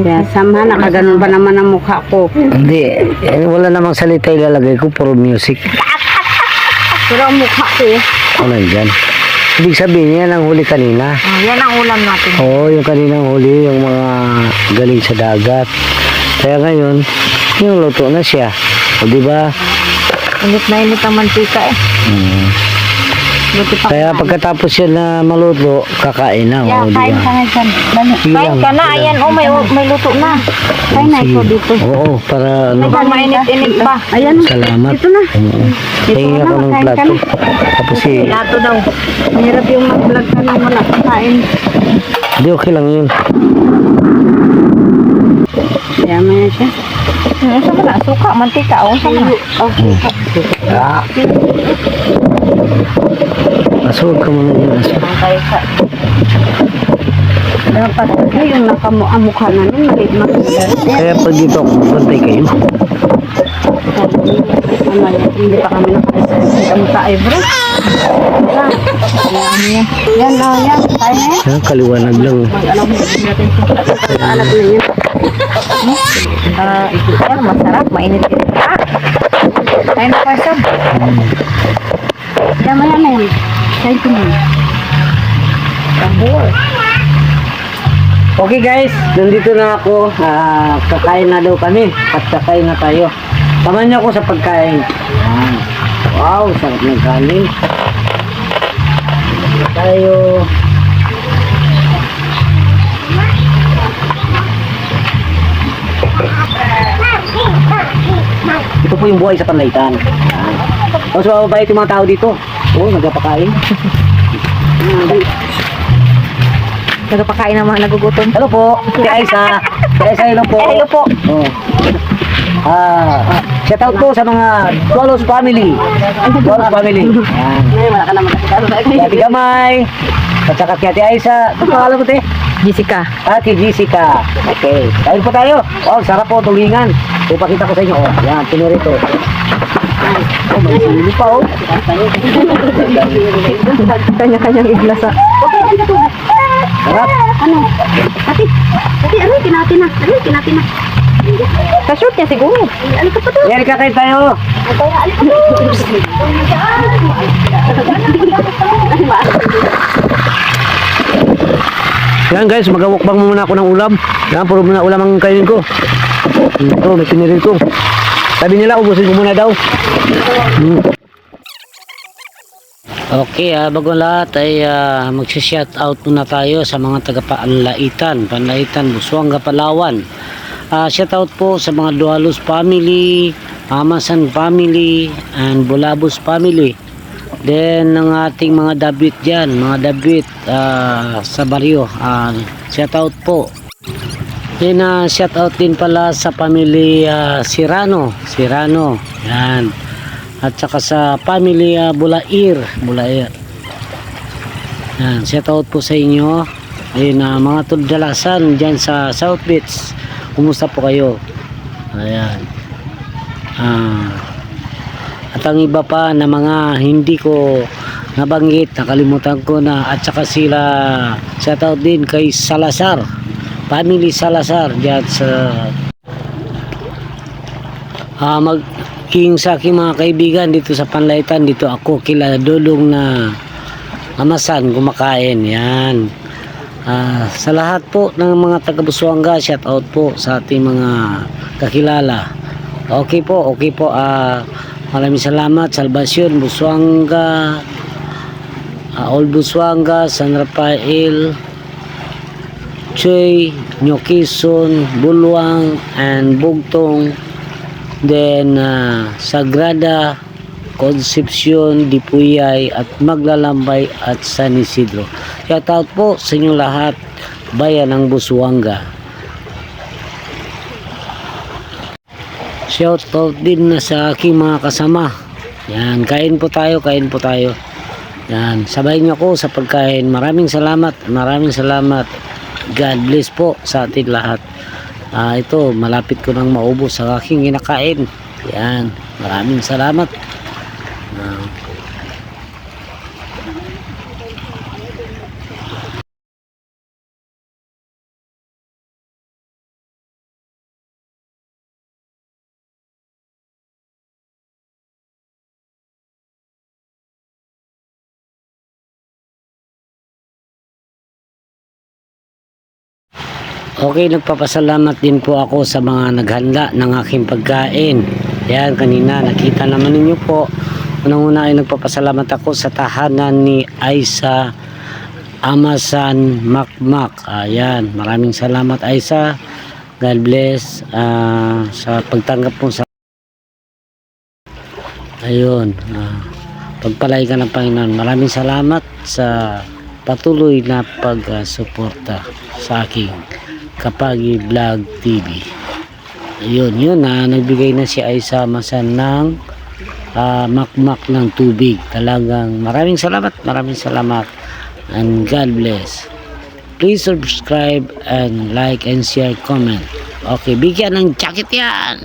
Kaya sama, nakaganon pa naman ang mukha ko. Hindi, wala namang salita ilalagay ko, puro music. Pero ang mukha ko, Ano yan? Ibig sabihin yan ang huli kanina. yan ang ulam natin. Oo, yung kaninang huli, yung mga galing sa dagat. Kaya ngayon, yung luto na siya. O diba? Init na init ang mantika eh. Buti pa Kaya kinain. pagkatapos yan na maluto, kakain na. Yeah, O kain diba? ka nga dyan. Kain ka na, ayan, may luto na. Kain na ito dito. Oo, para ano. May mainit-init pa. Ayan, Salamat. ito na. Tingin ako ng kain ka plato. na. Tapos Plato daw. Mahirap yung mag-vlog ka nang wala kang kain. di okay lang yun. Kaya mo yan siya. Saan na? Suka, mantika. O, saan na? Suka. Asog ka muna dyan. Asog. Ang kayo sa... Dapat yung nakamukha namin, maliit makilala. Kaya pag dito ako, bantay kayo. Hindi pa kami nakasasig ang tayo, bro. Yan, yan. Tayo na yan. Kaliwanag lang. Mag-alam mo natin sa anak na yun. Yan, masarap, mainit-init pa. Tayo na pa siya. Yan, yan na yan. Tayo ko na. Sabor. Okay guys, nandito na ako. Kakain na daw kami. Kakain na tayo. Samahan niyo ako sa pagkain. Ayan. Wow, sarap ng kanin. Tayo. Ito po yung buhay sa Panlaytan. O, so mabait yung mga tao dito. Oo, nagpapakain. Nagpapakain ng mga nagugutom. Hello po, si Aisa. Si Aisa, hello po. Hello po. Oh. Shout out po sa mga Tualos family. Tualos family. Ayan. Ay, wala ka naman kasi. Ate Gamay. At saka si Ate Aisa. Ito po, alam mo te? Jessica. Ate Jessica. Okay. Kain po tayo. Oh, sarap po, tulingan. Ipakita ko sa inyo. Oh, yan, pinurito. Oh, may sili pa oh. Kanya-kanyang iglasa. Sarap. Ano? Ate, ano tinatin na? Ano tinatin na? Sa-shoot niya siguro. Ano ka pa to? Yan, kakain tayo. Yan guys, magawakbang muna ako ng ulam. Yan, puro muna ulam ang kainin ko. Ito, may pinirito. Sabi nila, ubusin ko muna daw. Okay, bago lahat ay mag-shout out muna tayo sa mga taga-Panlaitan, Busuanga, Palawan. Shout out po sa mga Dualos family, Amasan family, and Bulabos family. Then ng ating mga dabit dyan, mga dabit sa baryo, shout out po. Then shout out din pala sa family Sirano, yan. At saka sa family Bulair. Yan, shout out po sa inyo. Then mga tuldalasan dyan sa South Beach, kumusta po kayo? Ayan. At ang iba pa na mga hindi ko nabanggit, nakalimutan ko na, at saka sila, shout out din kay Salazar, family Salazar dyan sa sa aking mga kaibigan dito sa Panlaitan. Dito ako kila Dodong na Amasan kumakain. Yan. Sa lahat po ng mga taga Busuanga, shout out po sa ating mga kakilala. Okay po. Maraming salamat. Salvacion, Busuanga, Old Busuanga, San Rafael, Choy, Nyokison, Bulwang, and Bugtong. Then Sagrada, Concepcion, Dipuyay, at Maglalambay at San Isidro. Shout out po sa inyo lahat, bayan ng Busuanga. Shout out din na sa aking mga kasama. Yan, kain po tayo. Yan, sabayin niyo ako sa pagkain. Maraming salamat. God bless po sa atin lahat. Ito, malapit ko nang maubos sa aking kinakain. Yan, maraming salamat. Okay, nagpapasalamat din po ako sa mga naghanda ng aking pagkain. Yan, kanina nakita naman ninyo po. Unang-una ay nagpapasalamat ako sa tahanan ni Aisa Amasan Makmak. Ayan, maraming salamat Aisa. God bless sa pagtanggap mo sa ayun. Pagpalay ka ng Panginoon. Maraming salamat sa patuloy na pagsuporta sa aking Kapagi Vlog TV. Ayun, yun nagbigay na si Aisa Amasan ng makmak ng tubig. Talagang maraming salamat and God bless. Please subscribe and like and share, comment. Okay, bigyan ng jacket yan.